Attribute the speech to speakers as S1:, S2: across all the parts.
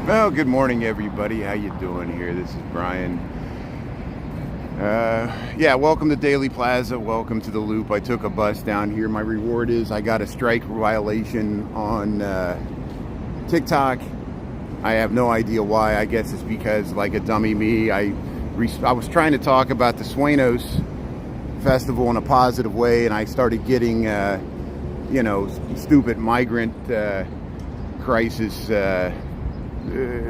S1: Well, good morning, everybody. How you doing here? This is Brian. Yeah, welcome to Daley Plaza. Welcome to the Loop. I took a bus down here. My reward is I got a strike violation on TikTok. I have no idea why. I guess it's because, like a dummy me, I was trying to talk about the Sueños Festival in a positive way, and I started getting, stupid migrant crisis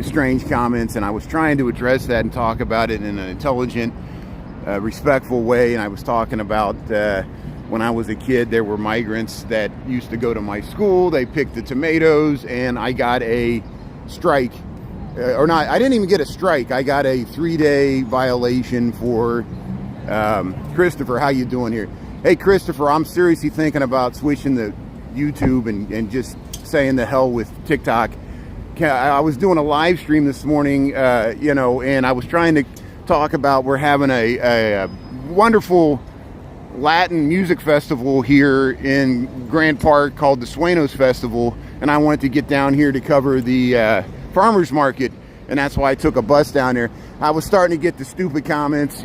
S1: strange comments, and I was trying to address that and talk about it in an intelligent, respectful way. And I was talking about when I was a kid, there were migrants that used to go to my school. They picked the tomatoes, and I got a strike, or not. I didn't even get a strike. I got a 3-day violation for Christopher. How you doing here? Hey, Christopher, I'm seriously thinking about switching to YouTube and just saying the hell with TikTok. I was doing a live stream this morning, and I was trying to talk about we're having a wonderful Latin music festival here in Grant Park called the Sueños Festival, and I wanted to get down here to cover the farmers market, and that's why I took a bus down there. I was starting to get the stupid comments,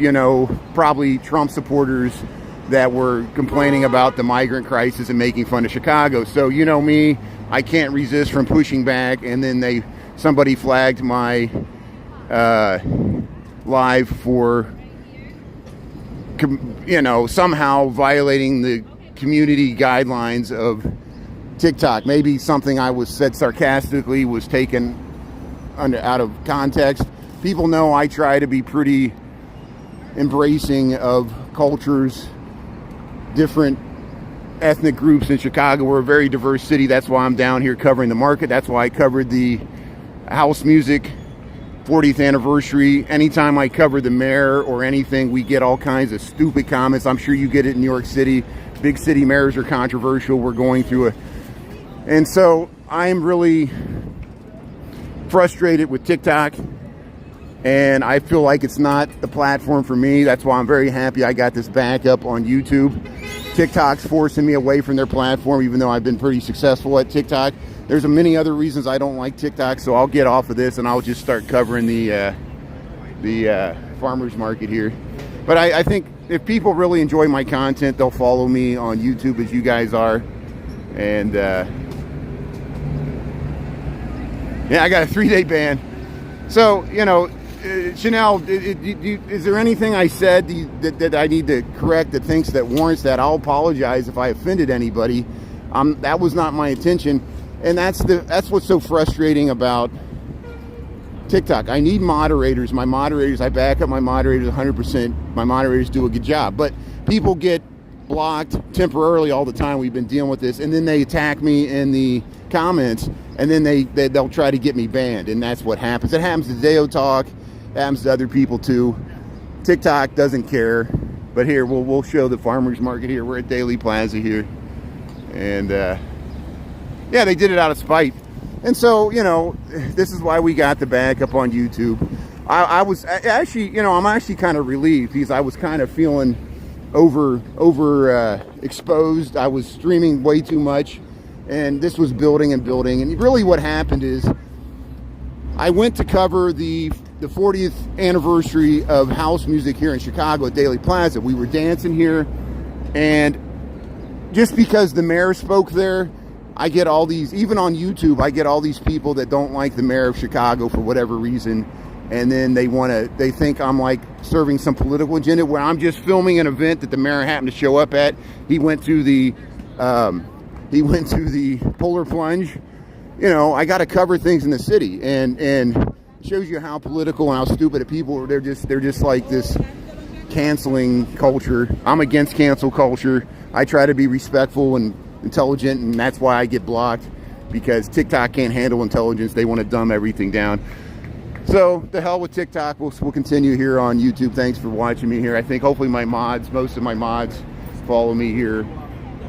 S1: probably Trump supporters that were complaining about the migrant crisis and making fun of Chicago. So me, I can't resist from pushing back, and then somebody flagged my live for somehow violating the community guidelines of TikTok. Maybe something I said sarcastically was taken out of context. People know I try to be pretty embracing of cultures, different ethnic groups in Chicago. We're a very diverse city. That's why I'm down here covering the market. That's why I covered the house music 40th anniversary. Anytime I cover the mayor or anything, we get all kinds of stupid comments. I'm sure you get it in New York City. Big city mayors are controversial. We're going through and so I'm really frustrated with TikTok, and I feel like it's not the platform for me. That's why I'm very happy I got this backup on YouTube. TikTok's forcing me away from their platform, even though I've been pretty successful at TikTok. There's many other reasons I don't like TikTok, so I'll get off of this and I'll just start covering the farmers market here. But I think if people really enjoy my content, they'll follow me on YouTube, as you guys are. And I got a 3-day ban. So, Chanel, is there anything I said that I need to correct that thinks that warrants that? I'll apologize if I offended anybody. That was not my intention, and that's what's so frustrating about TikTok. I need moderators. I back up my moderators 100%. My moderators do a good job, but people get blocked temporarily all the time. We've been dealing with this, and then they attack me in the comments, and then they'll try to get me banned, and that's what happens. It happens to Deo Talk. Happens to other people too. TikTok doesn't care. But here we'll show the farmers market here. We're at Daley Plaza here, and they did it out of spite. And so this is why we got the backup on YouTube. I was actually I'm actually kind of relieved, because I was kind of feeling over exposed. I was streaming way too much, and this was building and building. And really what happened is I went to cover the 40th anniversary of house music here in Chicago at Daley Plaza. We were dancing here, and just because the mayor spoke there, I get all these, even on YouTube, I get all these people that don't like the mayor of Chicago for whatever reason, and then they think I'm like serving some political agenda, where I'm just filming an event that the mayor happened to show up at. He went to the polar plunge. I got to cover things in the city, and shows you how political and how stupid people are. They're just like this canceling culture. I'm against cancel culture. I try to be respectful and intelligent, and that's why I get blocked, because TikTok can't handle intelligence. They want to dumb everything down. So the hell with TikTok. We'll continue here on YouTube. Thanks for watching me here. I think hopefully most of my mods follow me here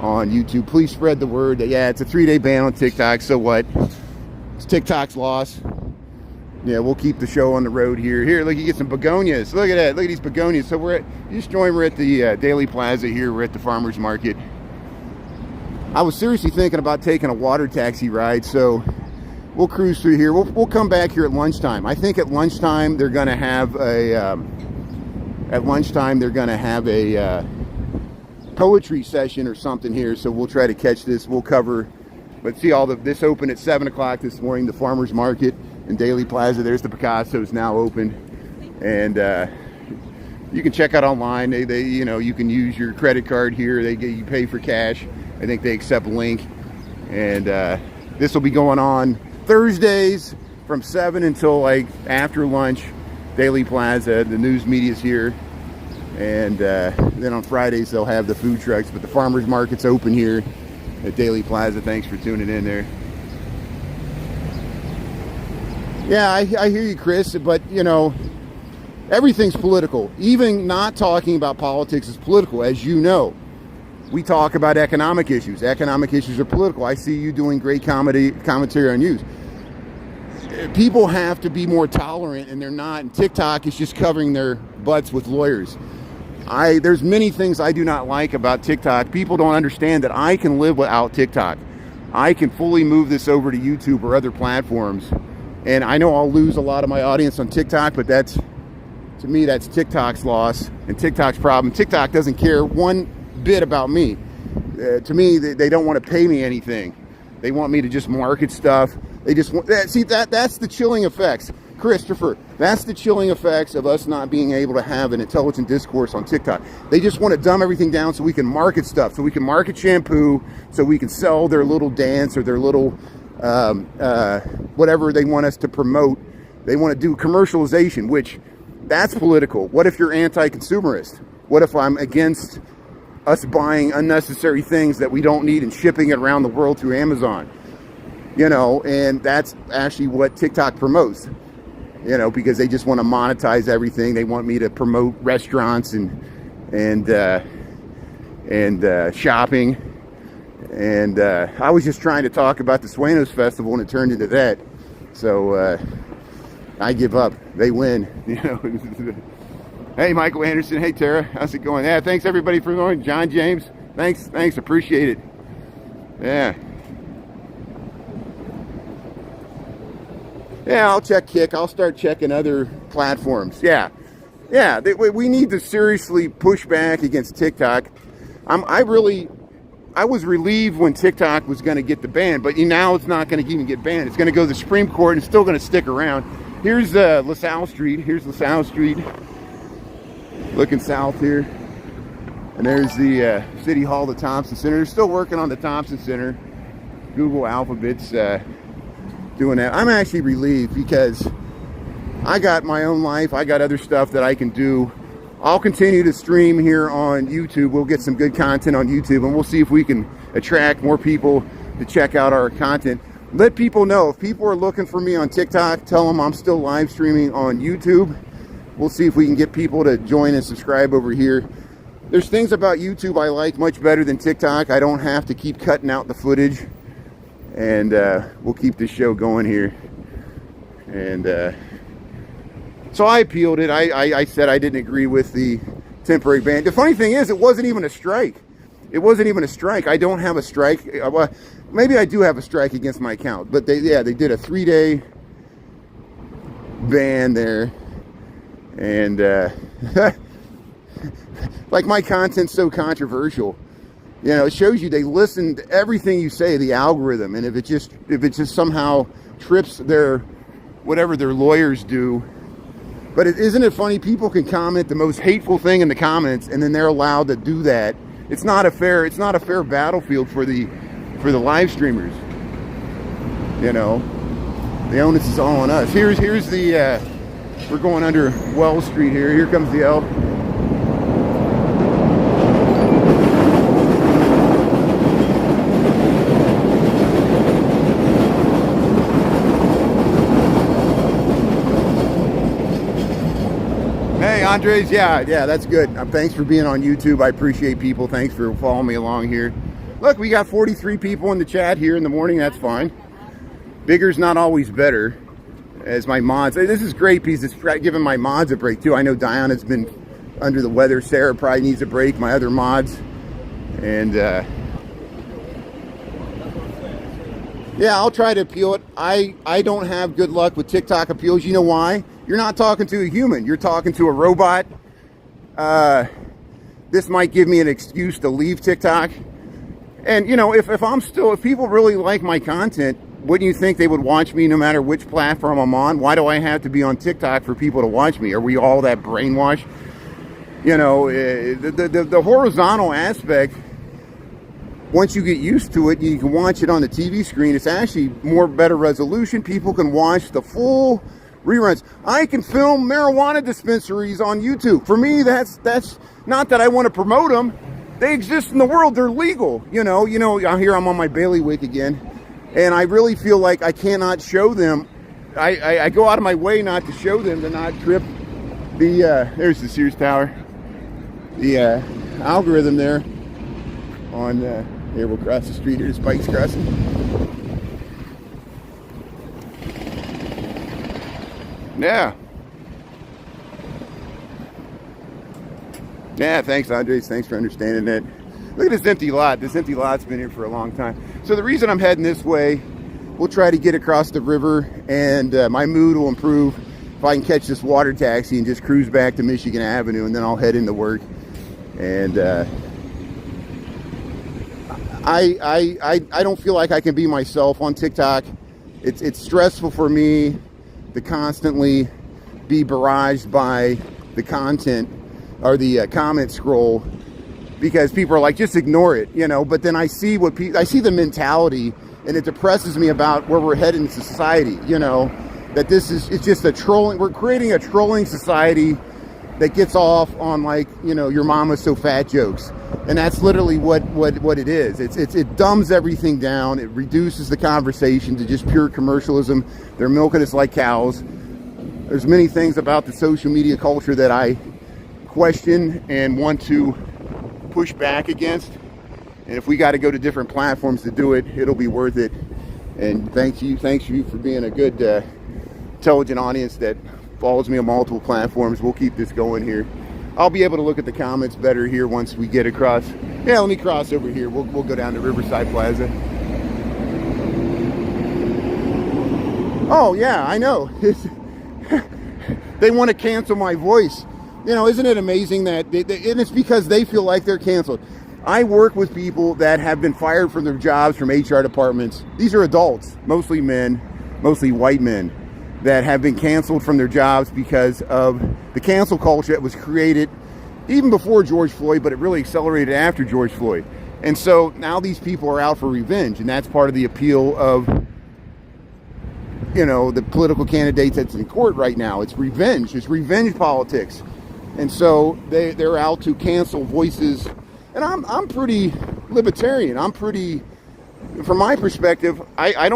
S1: on YouTube. Please spread the word that it's a 3-day ban on TikTok. So what? It's TikTok's loss. Yeah, we'll keep the show on the road here. Here, look, you get some begonias. Look at that. Look at these begonias. So we're at the Daley Plaza here. We're at the farmers market. I was seriously thinking about taking a water taxi ride. So we'll cruise through here. We'll come back here at lunchtime. I think at lunchtime they're going to have a poetry session or something here. So we'll try to catch this. We'll cover. But see, this opened at 7 o'clock this morning. The farmers market in Daley Plaza. There's the Picasso's now open, and you can check out online. They you can use your credit card here. You pay for cash. I think they accept Link, and this will be going on Thursdays from 7 until like after lunch. Daley Plaza. The news media's here, and then on Fridays they'll have the food trucks. But the farmers market's open here at Daley Plaza. Thanks for tuning in there. Yeah, I hear you, Chris, but everything's political. Even not talking about politics is political, as you know. We talk about economic issues. Economic issues are political. I see you doing great commentary on news. People have to be more tolerant, and they're not. And TikTok is just covering their butts with lawyers. There's many things I do not like about TikTok. People don't understand that I can live without TikTok. I can fully move this over to YouTube or other platforms. And I know I'll lose a lot of my audience on TikTok, but to me, that's TikTok's loss and TikTok's problem. TikTok doesn't care one bit about me. To me, they don't want to pay me anything. They want me to just market stuff. They just want that's the chilling effects. Christopher, that's the chilling effects of us not being able to have an intelligent discourse on TikTok. They just want to dumb everything down so we can market stuff, so we can market shampoo, so we can sell their little dance or their little whatever they want us to promote. They want to do commercialization, which that's political. What if you're anti-consumerist? What if I'm against us buying unnecessary things that we don't need and shipping it around the world through Amazon? And that's actually what TikTok promotes. Because they just want to monetize everything. They want me to promote restaurants and shopping. And I was just trying to talk about the Sueños Festival, and it turned into that. So I give up. They win. Hey, Michael Anderson. Hey, Tara. How's it going? Yeah, thanks everybody for going. John James. Thanks. Appreciate it. Yeah. Yeah, I'll check Kick. I'll start checking other platforms. Yeah. We need to seriously push back against TikTok. I was relieved when TikTok was going to get the ban, but now it's not going to even get banned. It's going to go to the Supreme Court and it's still going to stick around. Here's LaSalle Street. Here's LaSalle Street. Looking south here. And there's the City Hall, the Thompson Center. They're still working on the Thompson Center. Google Alphabet's doing that. I'm actually relieved because I got my own life. I got other stuff that I can do. I'll continue to stream here on YouTube. We'll get some good content on YouTube, and we'll see if we can attract more people to check out our content. Let people know. If people are looking for me on TikTok, tell them I'm still live streaming on YouTube. We'll see if we can get people to join and subscribe over here. There's things about YouTube I like much better than TikTok. I don't have to keep cutting out the footage. And we'll keep this show going here. And so I appealed it. I said I didn't agree with the temporary ban. The funny thing is, it wasn't even a strike. It wasn't even a strike. I don't have a strike. Well, maybe I do have a strike against my account. But they did a 3-day ban there. And like my content's so controversial. It shows you they listen to everything you say, the algorithm, and if it just somehow trips whatever their lawyers do. But isn't it funny? People can comment the most hateful thing in the comments, and then they're allowed to do that. It's not a fair battlefield for the live streamers. The onus is all on us. Here's the we're going under Wells Street here. Here comes the L. Hey, Andres, yeah, that's good. Thanks for being on YouTube. I appreciate people. Thanks for following me along here. Look, we got 43 people in the chat here in the morning. That's fine. Bigger's not always better. As my mods, this is great piece. It's giving my mods a break too. I know Diana's been under the weather. Sarah probably needs a break. My other mods, and Yeah, I'll try to appeal it. I don't have good luck with TikTok appeals. You know why? You're not talking to a human. You're talking to a robot. This might give me an excuse to leave TikTok. And, you know, if people really like my content, wouldn't you think they would watch me no matter which platform I'm on? Why do I have to be on TikTok for people to watch me? Are we all that brainwashed? You know, the horizontal aspect, once you get used to it, you can watch it on the TV screen. It's actually more better resolution. People can watch the full reruns. I can film marijuana dispensaries on YouTube. For me, that's not that I want to promote them. They exist in the world. They're legal. You know, here I'm on my bailiwick again. And I really feel like I cannot show them. I go out of my way not to show them, to not trip there's the Sears Tower. The algorithm there on, here we'll cross the street, here's bikes crossing. Yeah. Yeah, thanks, Andres. Thanks for understanding that. Look at this empty lot. This empty lot's been here for a long time. So the reason I'm heading this way, we'll try to get across the river, and my mood will improve if I can catch this water taxi and just cruise back to Michigan Avenue, and then I'll head into work. And I don't feel like I can be myself on TikTok. It's stressful for me to constantly be barraged by the content or the comment scroll, because people are like, just ignore it, you know. But then I see I see the mentality, and it depresses me about where we're heading in society, you know, that it's just a trolling. We're creating a trolling society that gets off on, like, you know, your mama's so fat jokes. And that's literally what it is. It dumbs everything down. It reduces the conversation to just pure commercialism. They're milking us like cows. There's many things about the social media culture that I question and want to push back against. And if we got to go to different platforms to do it, it'll be worth it. And thanks you for being a good, intelligent audience that follows me on multiple platforms. We'll keep this going here. I'll be able to look at the comments better here once we get across. Yeah, let me cross over here. We'll go down to Riverside Plaza. Oh yeah, I know. They want to cancel my voice. You know, isn't it amazing that and it's because they feel like they're canceled. I work with people that have been fired from their jobs from HR departments. These are adults, mostly men, mostly white men, that have been canceled from their jobs because of the cancel culture that was created even before George Floyd, but it really accelerated after George Floyd. And so now these people are out for revenge, and that's part of the appeal of, you know, the political candidates that's in court right now. It's revenge. It's revenge politics. And so they're out to cancel voices. And I'm pretty libertarian. I'm pretty, from my perspective, I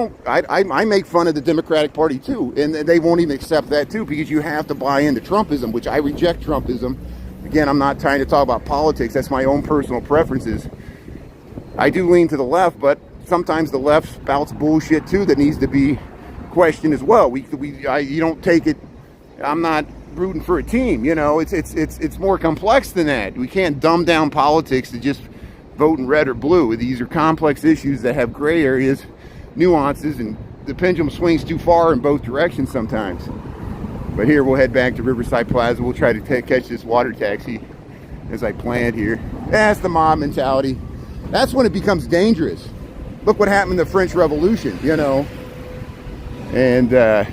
S1: make fun of the Democratic Party too, and they won't even accept that too, because you have to buy into Trumpism, which I reject Trumpism. Again, I'm not trying to talk about politics. That's my own personal preferences. I do lean to the left, but sometimes the left spouts bullshit too that needs to be questioned as well. You don't take it. I'm not rooting for a team. You know, it's more complex than that. We can't dumb down politics to just voting red or blue. These are complex issues that have gray areas, nuances, and the pendulum swings too far in both directions sometimes. But here we'll head back to Riverside Plaza. We'll try to catch this water taxi as I planned here. That's the mob mentality. That's when it becomes dangerous. Look what happened in the French Revolution, you know. And the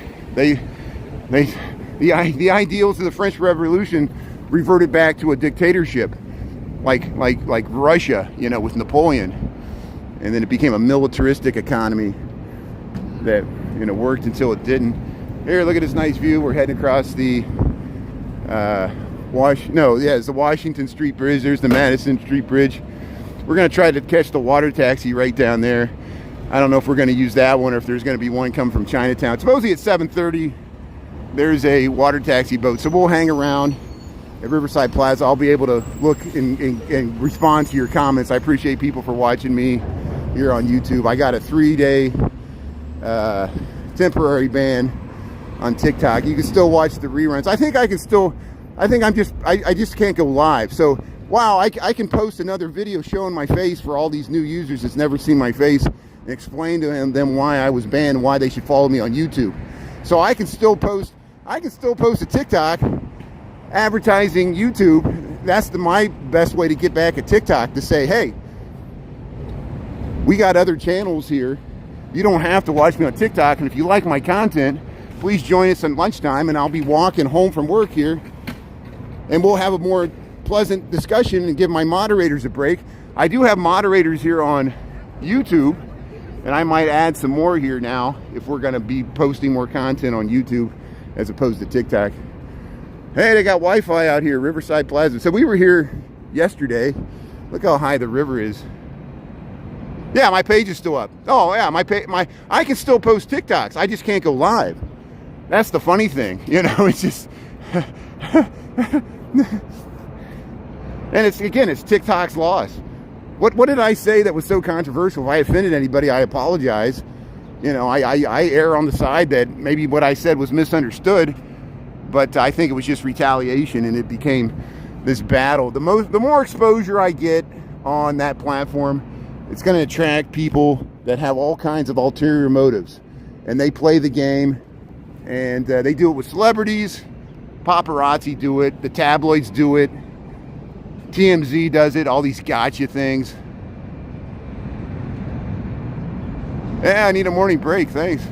S1: ideals of the French Revolution reverted back to a dictatorship. Like Russia, you know, with Napoleon. And then it became a militaristic economy that, you know, worked until it didn't. Here, look at this nice view. We're heading across the it's the Washington Street Bridge. There's the Madison Street Bridge. We're going to try to catch the water taxi right down there. I don't know if we're going to use that one or if there's going to be one coming from Chinatown. Supposedly at 7:30, there's a water taxi boat. So we'll hang around at Riverside Plaza. I'll be able to look and respond to your comments. I appreciate people for watching me here on YouTube. I got a 3-day temporary ban on TikTok. You can still watch the reruns. I just can't go live. So, wow, I can post another video showing my face for all these new users that's never seen my face. and explain to them why I was banned and why they should follow me on YouTube. So I can still post a TikTok advertising YouTube. That's my best way to get back at TikTok, to say, hey, we got other channels here. You don't have to watch me on TikTok, and if you like my content, please join us at lunchtime, and I'll be walking home from work here, and we'll have a more pleasant discussion and give my moderators a break. I do have moderators here on YouTube, and I might add some more here now if we're going to be posting more content on YouTube as opposed to TikTok. Hey, they got Wi-Fi out here, Riverside Plaza. So we were here yesterday. Look how high the river is. Yeah, my page is still up. Oh yeah, I can still post TikToks. I just can't go live. That's the funny thing, you know. It's just, and it's TikTok's loss. What did I say that was so controversial? If I offended anybody, I apologize. You know, I err on the side that maybe what I said was misunderstood, but I think it was just retaliation, and it became this battle. The more exposure I get on that platform, it's going to attract people that have all kinds of ulterior motives, and they play the game, and they do it with celebrities. Paparazzi do it, the tabloids do it, TMZ does it, all these gotcha things. Yeah, I need a morning break, thanks.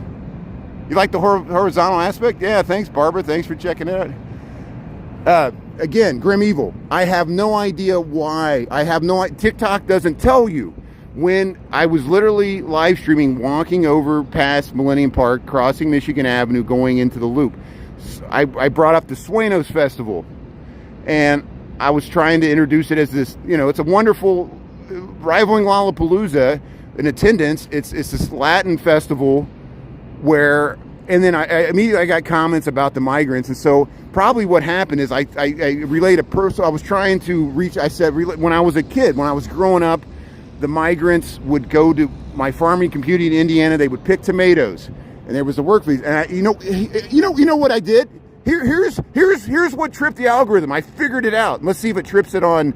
S1: You like the horizontal aspect? Yeah, thanks, Barbara. Thanks for checking it out. Again, Grim Evil. I have no idea why. TikTok doesn't tell you. When I was literally live streaming, walking over past Millennium Park, crossing Michigan Avenue, going into the Loop, I brought up the Sueños Festival, and I was trying to introduce it as this, you know, it's a wonderful, rivaling Lollapalooza in attendance. It's this Latin festival where, and then I immediately got comments about the migrants, and so probably what happened is I relayed a person. I was trying to reach. I said, when I was a kid, when I was growing up, the migrants would go to my farming community in Indiana. They would pick tomatoes, and there was a work visa. And you know what I did? Here's what tripped the algorithm. I figured it out. Let's see if it trips it on.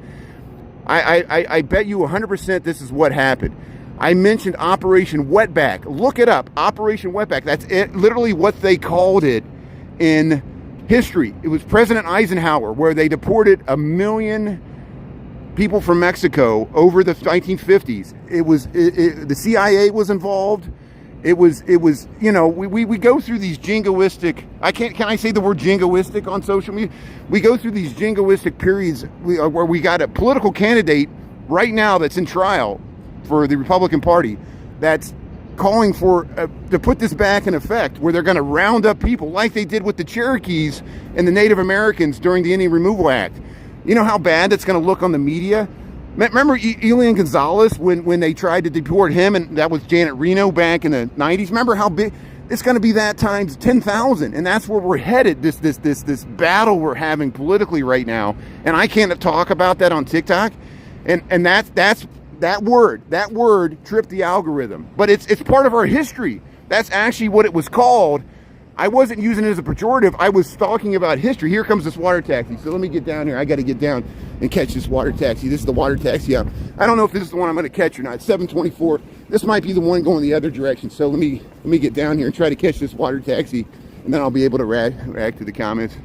S1: I bet you 100% this is what happened. I mentioned Operation Wetback. Look it up. Operation Wetback. That's it. Literally what they called it in history. It was President Eisenhower, where they deported 1 million people from Mexico over the 1950s. The CIA was involved. It was, you know, we go through these jingoistic, can I say the word jingoistic on social media? We go through these jingoistic periods where we got a political candidate right now that's in trial for the Republican Party that's calling for, to put this back in effect, where they're going to round up people like they did with the Cherokees and the Native Americans during the Indian Removal Act. You know how bad that's going to look on the media? Remember Elian Gonzalez when they tried to deport him, and that was Janet Reno back in the 90s? Remember how big it's going to be? That times 10,000, and that's where we're headed. This battle we're having politically right now, and I can't talk about that on TikTok. And that word tripped the algorithm, but it's part of our history. That's actually what it was called. I wasn't using it as a pejorative. I was talking about history. Here comes this water taxi. So let me get down here. I got to get down and catch this water taxi. This is the water taxi up. I don't know if this is the one I'm going to catch or not. 724. This might be the one going the other direction. So let me get down here and try to catch this water taxi, and then I'll be able to react to the comments.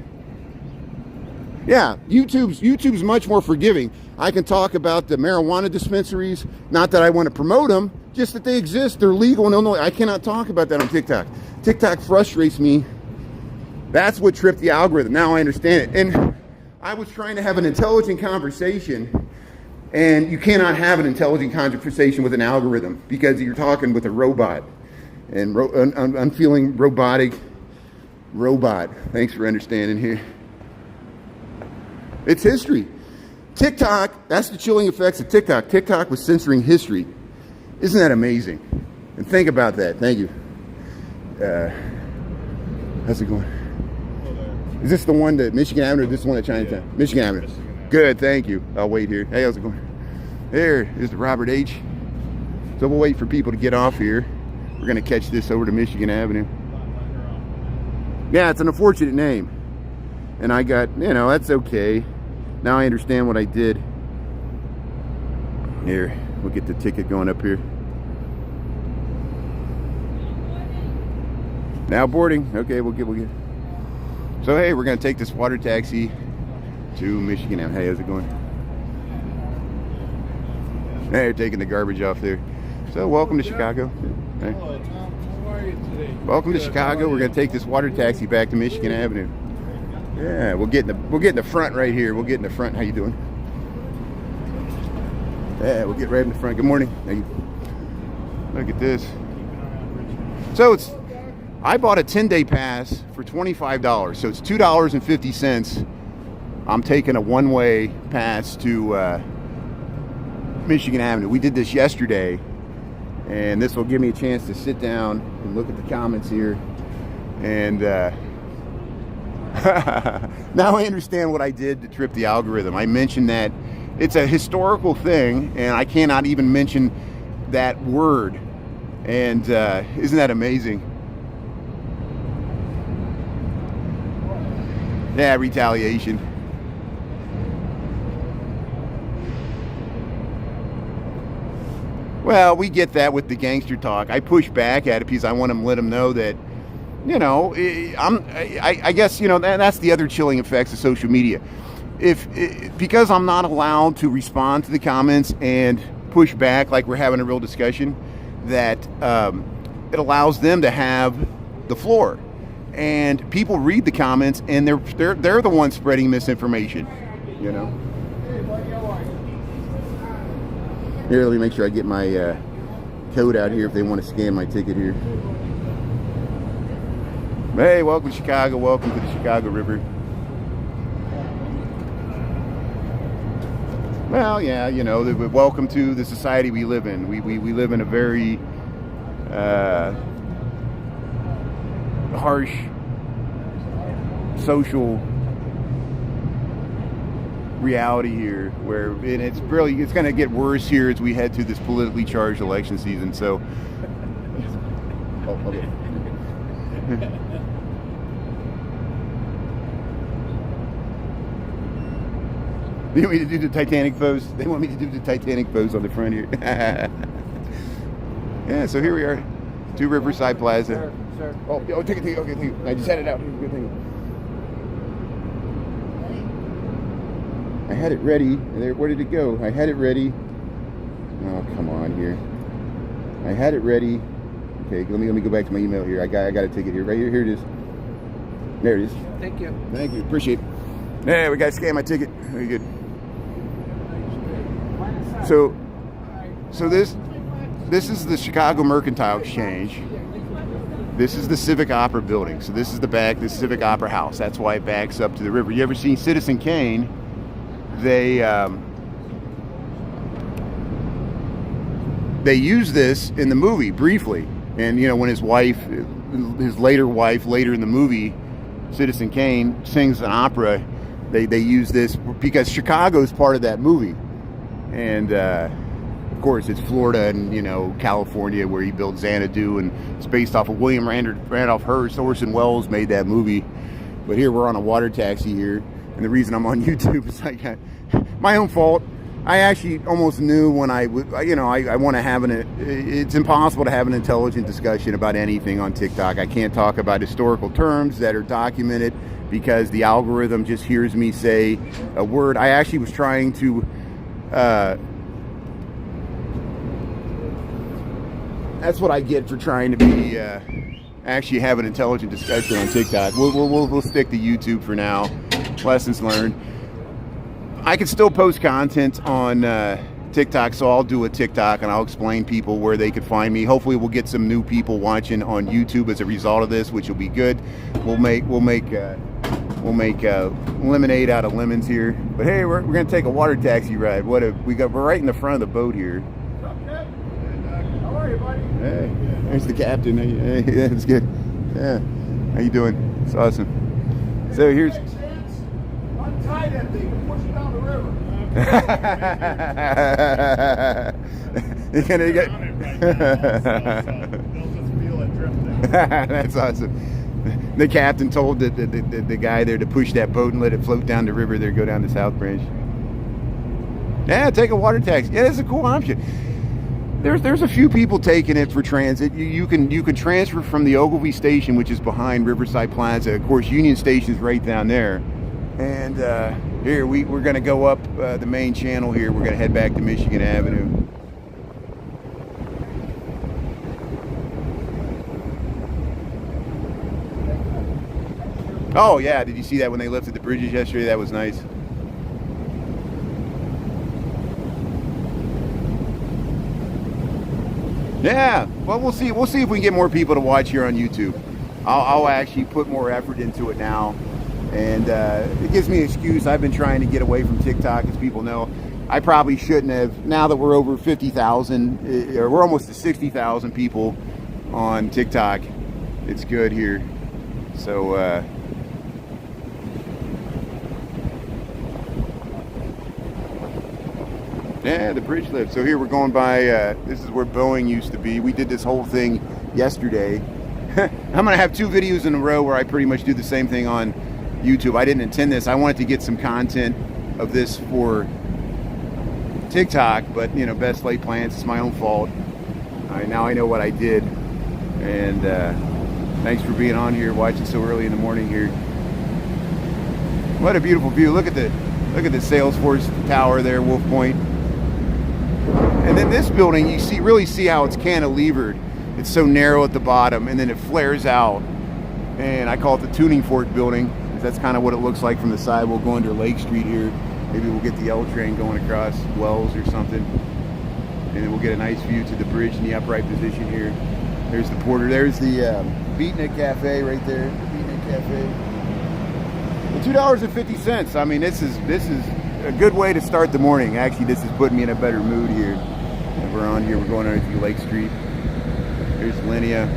S1: Yeah, YouTube's much more forgiving. I can talk about the marijuana dispensaries. Not that I want to promote them, just that they exist. They're legal in Illinois. I cannot talk about that on TikTok. TikTok frustrates me. That's what tripped the algorithm. Now I understand it. And I was trying to have an intelligent conversation, and you cannot have an intelligent conversation with an algorithm because you're talking with a robot. And I'm feeling robotic robot. Thanks for understanding here. It's history. TikTok, that's the chilling effects of TikTok. TikTok was censoring history. Isn't that amazing? And think about that. Thank you. How's it going? Is this the one that Michigan Avenue, or this one at Chinatown? Yeah. Michigan Avenue. Good, thank you. I'll wait here. Hey, how's it going? There is the Robert H. So we'll wait for people to get off here. We're going to catch this over to Michigan Avenue. Yeah, it's an unfortunate name. And I got, you know, that's okay. Now I understand what I did. Here, we'll get the ticket going up here. Now boarding. Okay, we'll get. So hey, we're gonna take this water taxi to Michigan. Hey, how's it going? Hey, you're taking the garbage off there. So welcome to Chicago. Hey.
S2: Hello, Tom. How are you today?
S1: Welcome to Chicago. We're gonna take this water taxi back to Michigan Avenue. Yeah, we'll get in the front right here. We'll get in the front. How you doing? Yeah, we'll get right in the front. Good morning. How you? Look at this. So I bought a 10-day pass for $25. So it's $2.50. I'm taking a one-way pass to Michigan Avenue. We did this yesterday, and this will give me a chance to sit down and look at the comments here. And now I understand what I did to trip the algorithm. I mentioned that it's a historical thing, and I cannot even mention that word. And isn't that amazing? Yeah, retaliation. Well, we get that with the gangster talk. I push back at it because I want to let them know that, you know, I guess, you know, that's the other chilling effects of social media. Because I'm not allowed to respond to the comments and push back like we're having a real discussion, that it allows them to have the floor. And people read the comments, and they're the ones spreading misinformation, you know. Here, let me make sure I get my code out here if they want to scan my ticket here. Hey, welcome to Chicago. Welcome to the Chicago River. Well, yeah, you know, welcome to the society we live in. We live in a very harsh social reality here, where it's going to get worse here as we head to this politically charged election season. So, oh, okay. They want me to do the Titanic pose. They want me to do the Titanic pose on the front here. Yeah, so here we are, to Riverside Plaza.
S2: Sir.
S1: Oh, take it. Okay, take it. I just had it out. Good thing. I had it ready. Where did it go? I had it ready. Oh, come on here. I had it ready. Okay, let me go back to my email here. I got a ticket here. Right here. Here it is. There it is.
S2: Thank you.
S1: Thank you. Appreciate it. Yeah, we got to scan my ticket. Very good. So this is the Chicago Mercantile Exchange. This is the Civic Opera building. So this is the Civic Opera House. That's why it backs up to the river. You ever seen Citizen Kane? They use this in the movie briefly. And, you know, when his later wife, later in the movie, Citizen Kane, sings an opera, they use this because Chicago is part of that movie. And, of course, it's Florida and, you know, California where he built Xanadu, and it's based off of William Randolph Hearst. Orson Welles made that movie. But here we're on a water taxi here, and the reason I'm on YouTube is like my own fault. I actually almost knew when I want to have it's impossible to have an intelligent discussion about anything on TikTok. I can't talk about historical terms that are documented because the algorithm just hears me say a word. I actually was trying to that's what I get for trying to be actually have an intelligent discussion on TikTok. We'll stick to YouTube for now. Lessons learned. I can still post content on TikTok, so I'll do a TikTok and I'll explain people where they could find me. Hopefully, we'll get some new people watching on YouTube as a result of this, which will be good. We'll make lemonade out of lemons here. But hey, we're gonna take a water taxi ride. We're right in the front of the boat here.
S2: How are you, buddy?
S1: Hey, there's the captain. Hey, that's good. Yeah, how you doing? It's awesome. So here's.
S2: Untie that thing and push it down the river.
S1: You're gonna get.
S2: They'll just feel it drifting.
S1: That's awesome. The captain told the guy there to push that boat and let it float down the river there, go down the South Branch. Yeah, take a water taxi. Yeah, that's a cool option. There's a few people taking it for transit. You can transfer from the Ogilvy station, which is behind Riverside Plaza. Of course, Union Station's right down there. And here we're going to go up the main channel here. We're going to head back to Michigan Avenue. Oh yeah, did you see that when they lifted the bridges yesterday? That was nice. Yeah, well, we'll see. We'll see if we can get more people to watch here on YouTube. I'll actually put more effort into it now, and it gives me an excuse. I've been trying to get away from TikTok, as people know. I probably shouldn't have. Now that we're over 50,000, or we're almost to 60,000 people on TikTok, it's good here. So. Yeah, the bridge lift. So here we're going by, this is where Boeing used to be. We did this whole thing yesterday. I'm going to have 2 videos in a row where I pretty much do the same thing on YouTube. I didn't intend this. I wanted to get some content of this for TikTok, but, you know, best laid plans. It's my own fault. Now I know what I did. And thanks for being on here, watching so early in the morning here. What a beautiful view. Look at the Salesforce Tower there, Wolf Point. And then this building, you really see how it's cantilevered. It's so narrow at the bottom, and then it flares out. And I call it the tuning fork building, because that's kind of what it looks like from the side. We'll go under Lake Street here. Maybe we'll get the L train going across Wells or something. And then we'll get a nice view to the bridge in the upright position here. There's the Porter. There's the Beatnik Cafe right there. The Beatnik Cafe. $2.50. I mean, this is a good way to start the morning. Actually, this is putting me in a better mood here. And we're on here. We're going over to Lake Street. Here's Linnea.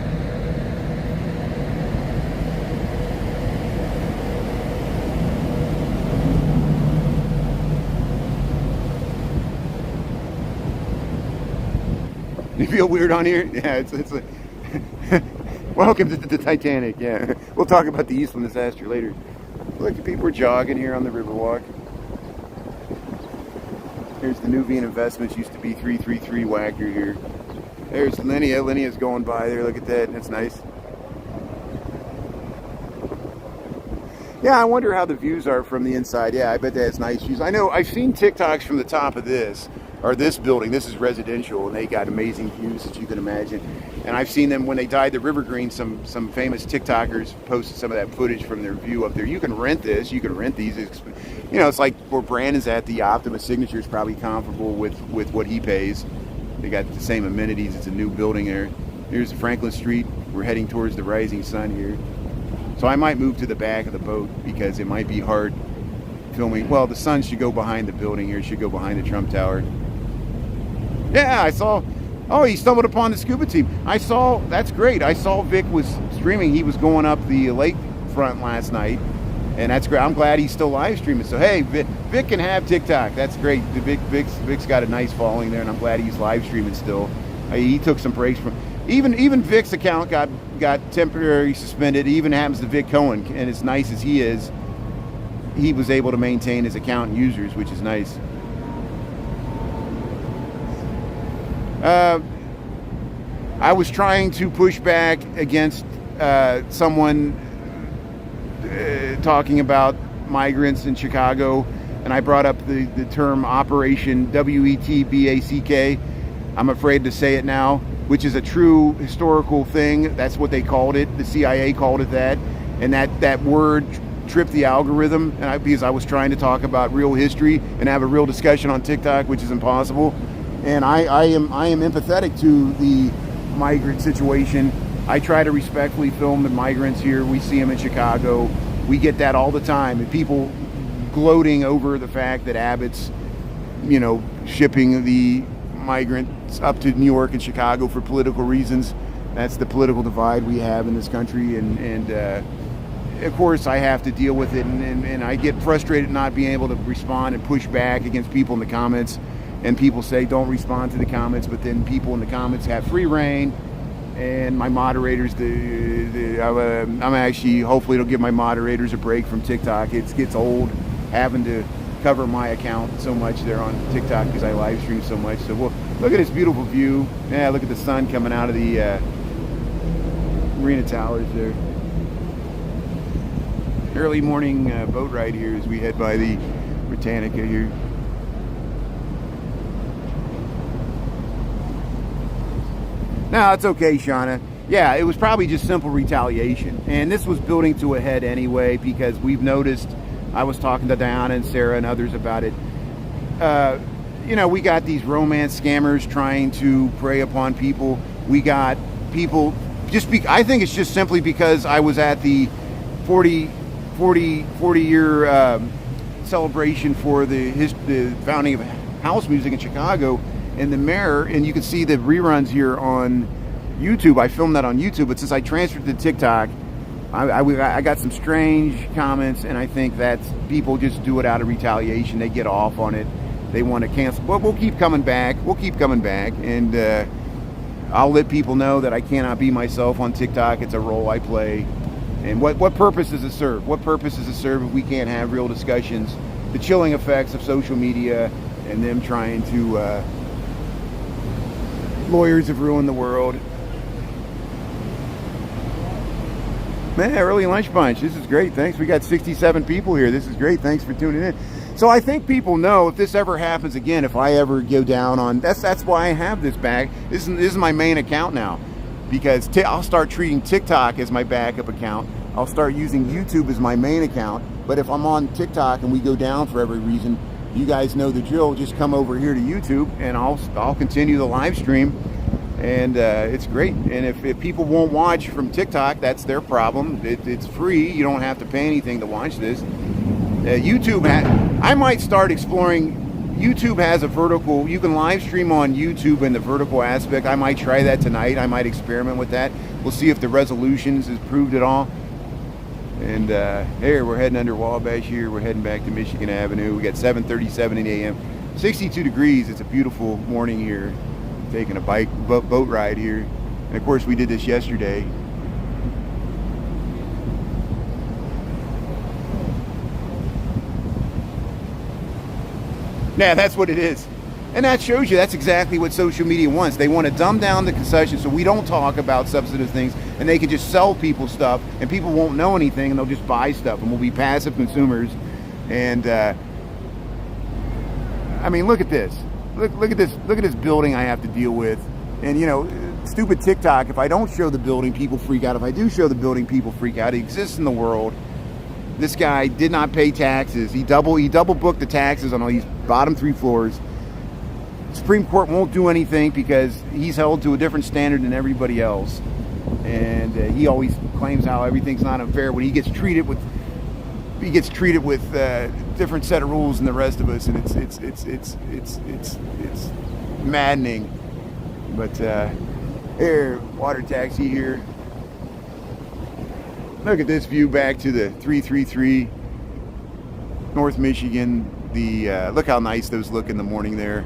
S1: You feel weird on here? Yeah, it's a welcome to the Titanic. Yeah, we'll talk about the Eastland disaster later. Look, people are jogging here on the Riverwalk. Here's the Nubian Investments, used to be 333 Wagner here. There's Linnea. Linnea's going by there. Look at that. That's nice. Yeah, I wonder how the views are from the inside. Yeah, I bet that's nice views. I know I've seen TikToks from the top of this building. This is residential, and they got amazing views, as you can imagine. And I've seen them when they dyed the river green. Some famous TikTokers posted some of that footage from their view up there. You can rent this. You can rent these. You know, it's like where Brandon's at. The Optimus Signature is probably comparable with what he pays. They got the same amenities. It's a new building there. Here's Franklin Street. We're heading towards the rising sun here. So I might move to the back of the boat because it might be hard filming. Well, the sun should go behind the building here. It should go behind the Trump Tower. Yeah, I saw. Oh, he stumbled upon the scuba team. That's great. I saw Vic was streaming. He was going up the lakefront last night, and that's great. I'm glad he's still live streaming. So hey, Vic can have TikTok. That's great. Vic's got a nice following there, and I'm glad he's live streaming still. He took some breaks from. Even Vic's account got temporarily suspended. It even happens to Vic Cohen, and as nice as he is, he was able to maintain his account and users, which is nice. I was trying to push back against someone talking about migrants in Chicago, and I brought up the term Operation WETBACK. I'm afraid to say it now, which is a true historical thing. That's what they called it. The CIA called it that, and that word tripped the algorithm. Because I was trying to talk about real history and have a real discussion on TikTok, which is impossible. And I am empathetic to the migrant situation. I try to respectfully film the migrants here. We see them in Chicago. We get that all the time. And people gloating over the fact that Abbott's, shipping the migrants up to New York and Chicago for political reasons. That's the political divide we have in this country. And of course, I have to deal with it. And I get frustrated not being able to respond and push back against people in the comments. And people say, don't respond to the comments, but then people in the comments have free reign. And my moderators, I'm actually, hopefully it'll give my moderators a break from TikTok. It gets old having to cover my account so much there on TikTok because I live stream so much. So we'll Look at this beautiful view. Yeah, look at the sun coming out of the Marina Towers there. Early morning boat ride here as we head by the Britannica here. No, it's okay, Shauna. Yeah, it was probably just simple retaliation. And this was building to a head anyway, because we've noticed, I was talking to Diana and Sarah and others about it. You know, we got these romance scammers trying to prey upon people. We got people, I think it's just simply because I was at the 40 year celebration for the founding of house music in Chicago in the Mirror, and you can see the reruns here on YouTube. I filmed that on YouTube, but since I transferred to TikTok, I got some strange comments, and I think that people just do it out of retaliation. They get off on it. They want to cancel, but we'll keep coming back. We'll keep coming back, and I'll let people know that I cannot be myself on TikTok. It's a role I play. And what purpose does it serve? What purpose does it serve if we can't have real discussions? The chilling effects of social media and them trying to... lawyers have ruined the world. Man, early lunch bunch. This is great. Thanks. We got 67 people here. This is great. Thanks for tuning in. So I think people know if this ever happens again, if I ever go down on... That's why I have this back. This is my main account now. Because I'll start treating TikTok as my backup account. I'll start using YouTube as my main account. But if I'm on TikTok and we go down for every reason, you guys know the drill. Just come over here to YouTube and I'll continue the live stream. And it's great. And if people won't watch from TikTok, that's their problem. It's free. You don't have to pay anything to watch this. YouTube, I might start exploring. YouTube has a vertical. You can live stream on YouTube in the vertical aspect. I might try that tonight. I might experiment with that. We'll see if the resolutions is proved at all. And here we're heading under Wabash here. We're heading back to Michigan Avenue. We got 7:37 in the a.m. 62 degrees. It's a beautiful morning here. Taking a boat ride here. And of course we did this yesterday. Yeah, that's what it is. And that shows you that's exactly what social media wants. They want to dumb down the concession so we don't talk about substantive things, and they can just sell people stuff and people won't know anything and they'll just buy stuff and we'll be passive consumers. And I mean, look at this. Look at this building I have to deal with. And you know, stupid TikTok, if I don't show the building, people freak out. If I do show the building, people freak out. It exists in the world. This guy did not pay taxes. He double booked the taxes on all these bottom 3 floors. Supreme Court won't do anything because he's held to a different standard than everybody else. And he always claims how everything's not unfair when he gets treated with different set of rules than the rest of us, and it's maddening. But here, water taxi here. Look at this view back to the 333 North Michigan. Look how nice those look in the morning there.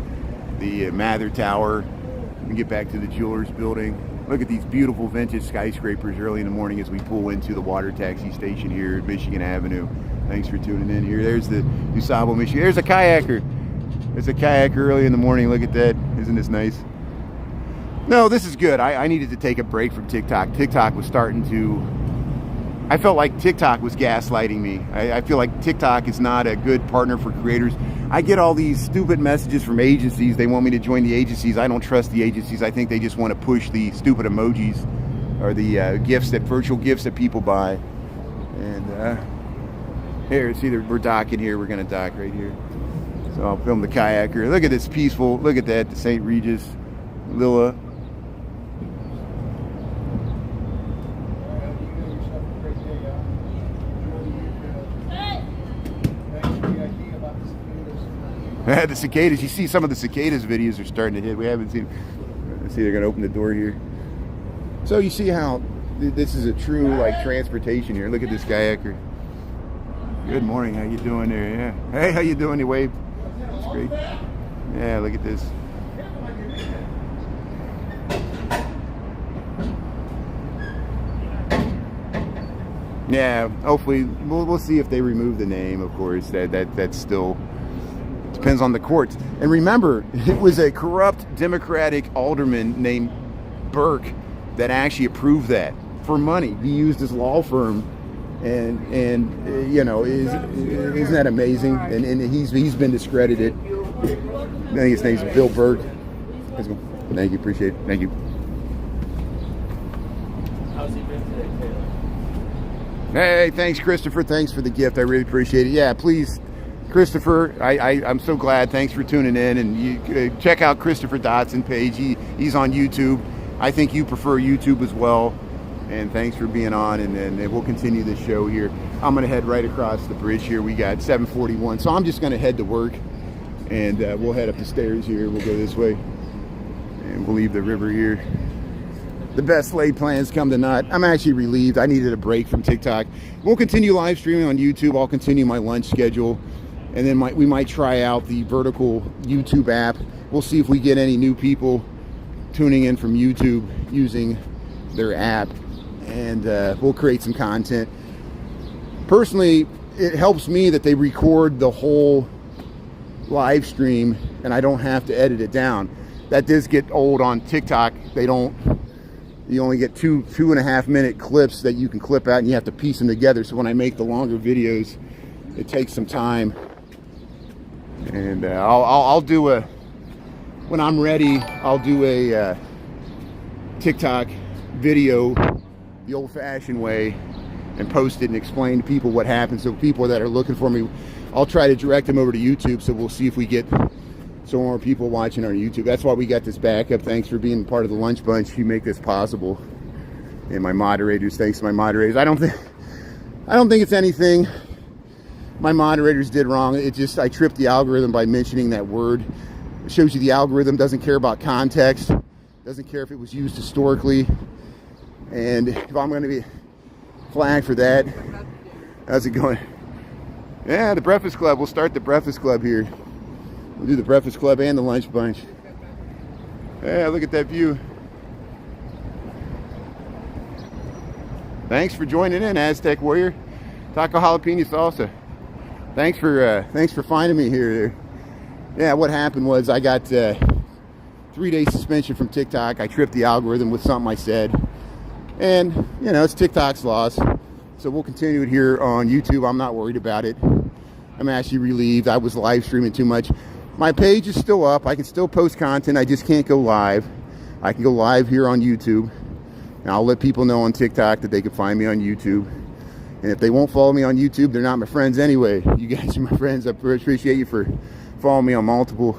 S1: The Mather Tower. We get back to the Jewelers Building. Look at these beautiful vintage skyscrapers early in the morning as we pull into the water taxi station here at Michigan Avenue. Thanks for tuning in here. There's the DuSable, Michigan. There's a kayaker. There's a kayaker early in the morning. Look at that. Isn't this nice? No, this is good. I needed to take a break from TikTok. TikTok was starting to... I felt like TikTok was gaslighting me. I feel like TikTok is not a good partner for creators. I get all these stupid messages from agencies. They want me to join the agencies. I don't trust the agencies. I think they just want to push the stupid emojis or the virtual gifts that people buy. And here, it's either we're docking here. We're going to dock right here. So I'll film the kayaker. Look at this peaceful. Look at that, the St. Regis Lilla. The cicadas, you see some of the cicadas videos are starting to hit. We haven't seen, let's see, they're going to open the door here. So you see how this is a true like transportation here. Look at this kayaker. Good morning, how you doing there? Yeah. Hey, how you doing? You wave. That's great. Yeah, look at this. Yeah, hopefully we'll see if they remove the name. Of course, that's still depends depends on the courts. And remember, it was a corrupt Democratic alderman named Burke that actually approved that for money. He used his law firm, and you know, isn't that amazing? And he's been discredited. I think his name's Bill Burke. Thank you, appreciate it. Thank you.
S3: How's he been today, Taylor?
S1: Hey, thanks, Christopher. Thanks for the gift. I really appreciate it. Yeah, please, Christopher, I'm so glad. Thanks for tuning in. And you check out Christopher Dotson page. He's on YouTube. I think you prefer YouTube as well. And thanks for being on. And we'll continue this show here. I'm going to head right across the bridge here. We got 7:41. So I'm just going to head to work. And we'll head up the stairs here. We'll go this way. And we'll leave the river here. The best laid plans come to naught. I'm actually relieved. I needed a break from TikTok. We'll continue live streaming on YouTube. I'll continue my lunch schedule. And then we might try out the vertical YouTube app. We'll see if we get any new people tuning in from YouTube using their app. And we'll create some content. Personally, it helps me that they record the whole live stream and I don't have to edit it down. That does get old on TikTok. You only get 2.5 minute clips that you can clip out, and you have to piece them together. So when I make the longer videos, it takes some time. And I'll do when I'm ready, I'll do a TikTok video the old-fashioned way and post it and explain to people what happened. So people that are looking for me, I'll try to direct them over to YouTube. So we'll see if we get some more people watching on YouTube. That's why we got this backup. Thanks for being part of the lunch bunch. You make this possible. And my moderators, thanks to my moderators. I don't think it's anything my moderators did wrong. It just, I tripped the algorithm by mentioning that word. It shows you the algorithm doesn't care about context, doesn't care if it was used historically. And if I'm going to be flagged for that, how's it going? Yeah, the Breakfast Club. We'll start the Breakfast Club here. We'll do the Breakfast Club and the Lunch Bunch. Yeah, look at that view. Thanks for joining in, Aztec Warrior. Taco Jalapeno Salsa. Thanks for finding me here. Yeah, what happened was I got 3-day suspension from TikTok. I tripped the algorithm with something I said. And, you know, it's TikTok's loss. So we'll continue it here on YouTube. I'm not worried about it. I'm actually relieved. I was live streaming too much. My page is still up. I can still post content. I just can't go live. I can go live here on YouTube. And I'll let people know on TikTok that they can find me on YouTube. And if they won't follow me on YouTube, they're not my friends anyway. You guys are my friends. I appreciate you for following me on multiple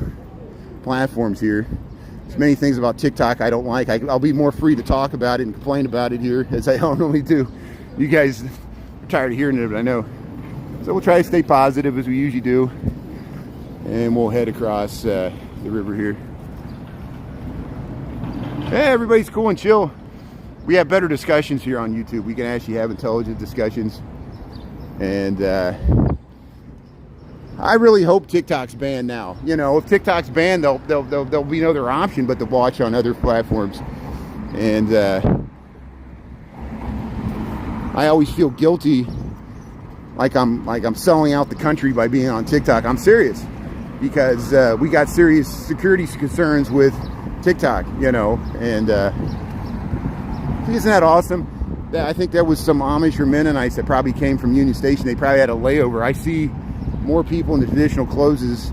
S1: platforms here. There's many things about TikTok I don't like. I'll be more free to talk about it and complain about it here as I normally do. You guys are tired of hearing it, but I know. So we'll try to stay positive as we usually do. And we'll head across the river here. Hey, everybody's cool and chill. We have better discussions here on YouTube. We can actually have intelligent discussions. And I really hope TikTok's banned now. You know, if TikTok's banned, there'll be no other option but to watch on other platforms. And I always feel guilty, like I'm selling out the country by being on TikTok. I'm serious, because we got serious security concerns with TikTok, you know. And isn't that awesome? I think there was some Amish or Mennonites that probably came from Union Station. They probably had a layover. I see more people in the traditional clothes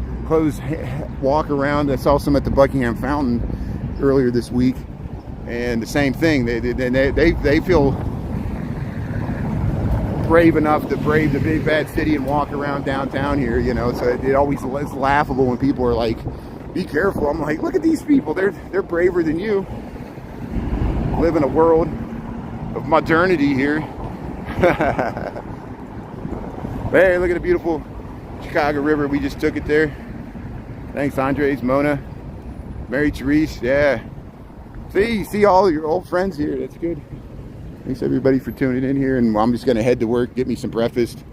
S1: walk around. I saw some at the Buckingham Fountain earlier this week, and the same thing. They feel brave enough to brave the big bad city and walk around downtown here, you know. So it always is laughable when people are like, "Be careful." I'm like, look at these people. They're braver than you. Live in a world of modernity here. Hey, look at the beautiful Chicago River. We just took it there. Thanks, Andres, Mona, Mary Therese. Yeah. See all your old friends here. That's good. Thanks everybody for tuning in here. And I'm just going to head to work, get me some breakfast.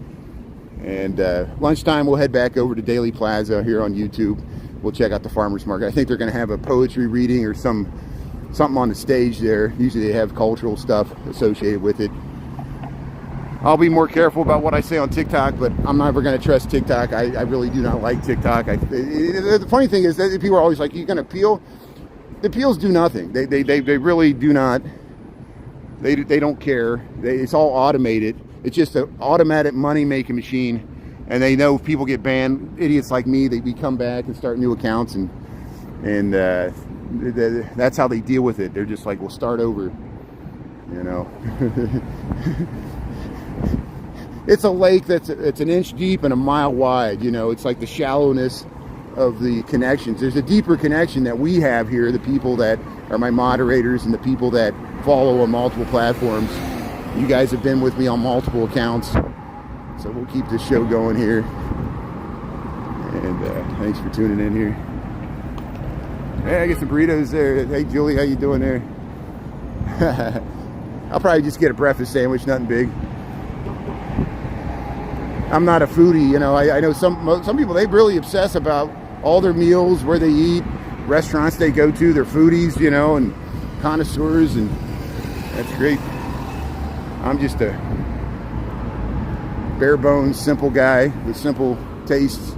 S1: And lunchtime, we'll head back over to Daley Plaza here on YouTube. We'll check out the farmers market. I think they're going to have a poetry reading or something on the stage there. Usually they have cultural stuff associated with it. I'll be more careful about what I say on TikTok, but I'm never going to trust TikTok. I really do not like TikTok. The funny thing is that people are always like, "You're going to appeal." The appeals do nothing. They really do not. They don't care. It's all automated. It's just an automatic money making machine, and they know if people get banned, idiots like me, they come back and start new accounts, and that's how they deal with it. They're just like, "We'll start over," you know. It's a lake it's an inch deep and a mile wide. You know, it's like the shallowness of the connections. There's a deeper connection that we have here, the people that are my moderators and the people that follow on multiple platforms. You guys have been with me on multiple accounts, so we'll keep this show going here. And thanks for tuning in here. Hey, I get some burritos there. Hey, Julie, how you doing there? I'll probably just get a breakfast sandwich, nothing big. I'm not a foodie, you know. I know some people, they really obsess about all their meals, where they eat, restaurants they go to. They're foodies, you know, and connoisseurs, and that's great. I'm just a bare bones, simple guy with simple tastes.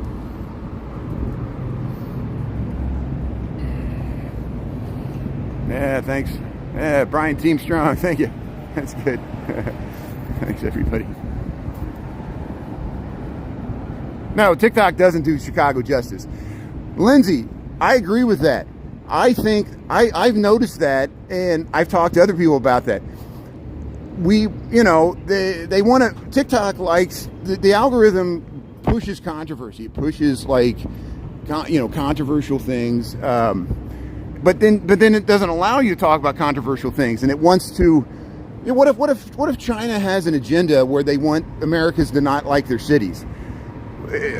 S1: Yeah, thanks. Yeah, Brian Team Strong, thank you. That's good. Thanks, everybody. No, TikTok doesn't do Chicago justice. Lindsay, I agree with that. I think I've noticed that, and I've talked to other people about that. They want to, TikTok likes, the algorithm pushes controversy. It pushes, like, controversial things. But then it doesn't allow you to talk about controversial things, and it wants to. What if China has an agenda where they want Americans to not like their cities?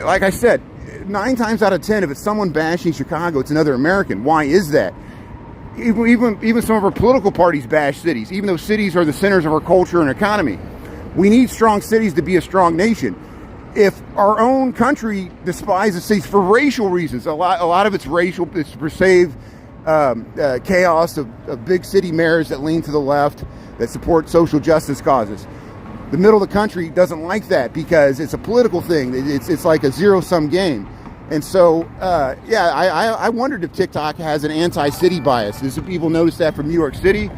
S1: Like I said, 9 times out of 10, if it's someone bashing Chicago, it's another American. Why is that? Even some of our political parties bash cities, even though cities are the centers of our culture and economy. We need strong cities to be a strong nation. If our own country despises cities for racial reasons, a lot of it's racial, it's perceived chaos of big city mayors that lean to the left, that support social justice causes. The middle of the country doesn't like that because it's a political thing. It's like a zero-sum game. And so, I wondered if TikTok has an anti-city bias. Does people notice that from New York City?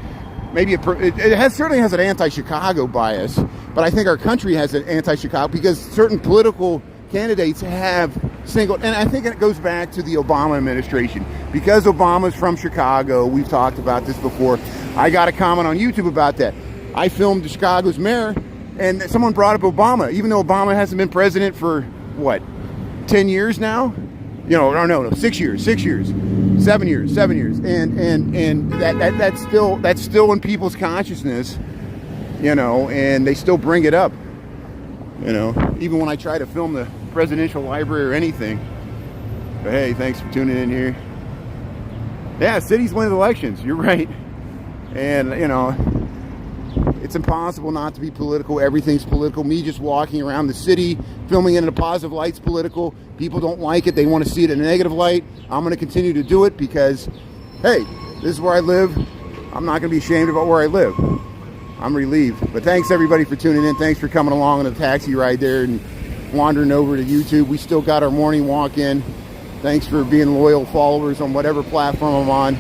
S1: Maybe it certainly has an anti-Chicago bias, but I think our country has an anti-Chicago because certain political candidates have singled, and I think it goes back to the Obama administration. Because Obama's from Chicago, we've talked about this before. I got a comment on YouTube about that. I filmed Chicago's mayor, and someone brought up Obama, even though Obama hasn't been president for, 10 years now? No, 6 years, 7 years. And that's still in people's consciousness, and they still bring it up, even when I try to film the presidential library or anything. But hey, thanks for tuning in here. Yeah, cities win elections, you're right. And, it's impossible not to be political. Everything's political. Me just walking around the city, filming it in a positive light's political. People don't like it. They want to see it in a negative light. I'm going to continue to do it because, hey, this is where I live. I'm not going to be ashamed about where I live. I'm relieved. But thanks, everybody, for tuning in. Thanks for coming along on the taxi ride there and wandering over to YouTube. We still got our morning walk in. Thanks for being loyal followers on whatever platform I'm on.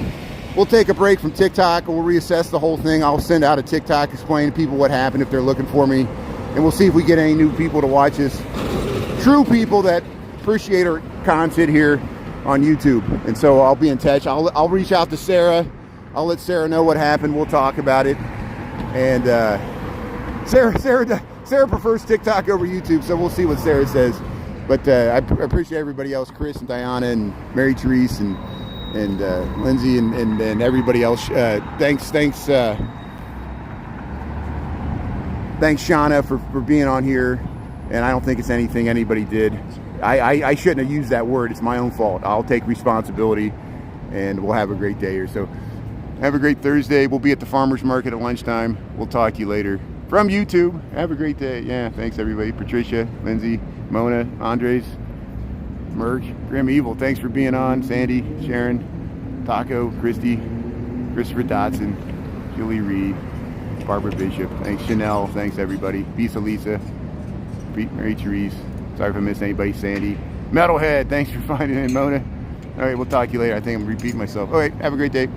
S1: We'll take a break from TikTok. We'll reassess the whole thing. I'll send out a TikTok explaining to people what happened if they're looking for me. And we'll see if we get any new people to watch this. True people that appreciate our content here on YouTube. And so I'll be in touch. I'll reach out to Sarah. I'll let Sarah know what happened. We'll talk about it. And Sarah prefers TikTok over YouTube, so we'll see what Sarah says. But I appreciate everybody else, Chris and Diana and Mary Therese and Lindsay and everybody else. Thanks Shauna for being on here. And I don't think it's anything anybody did. I shouldn't have used that word. It's my own fault. I'll take responsibility, and we'll have a great day here. So have a great Thursday. We'll be at the farmer's market at lunchtime. We'll talk to you later from YouTube. Have a great day. Yeah, thanks everybody. Patricia, Lindsay, Mona, Andres, Merck, Grim Evil, thanks for being on. Sandy, Sharon, Taco, Christy, Christopher Dotson, Julie Reed, Barbara Bishop. Thanks, Chanel. Thanks, everybody. Visa Lisa. Mary Therese. Sorry if I missed anybody. Sandy. Metalhead. Thanks for finding it, Mona. All right, we'll talk to you later. I think I'm repeating myself. All right, have a great day.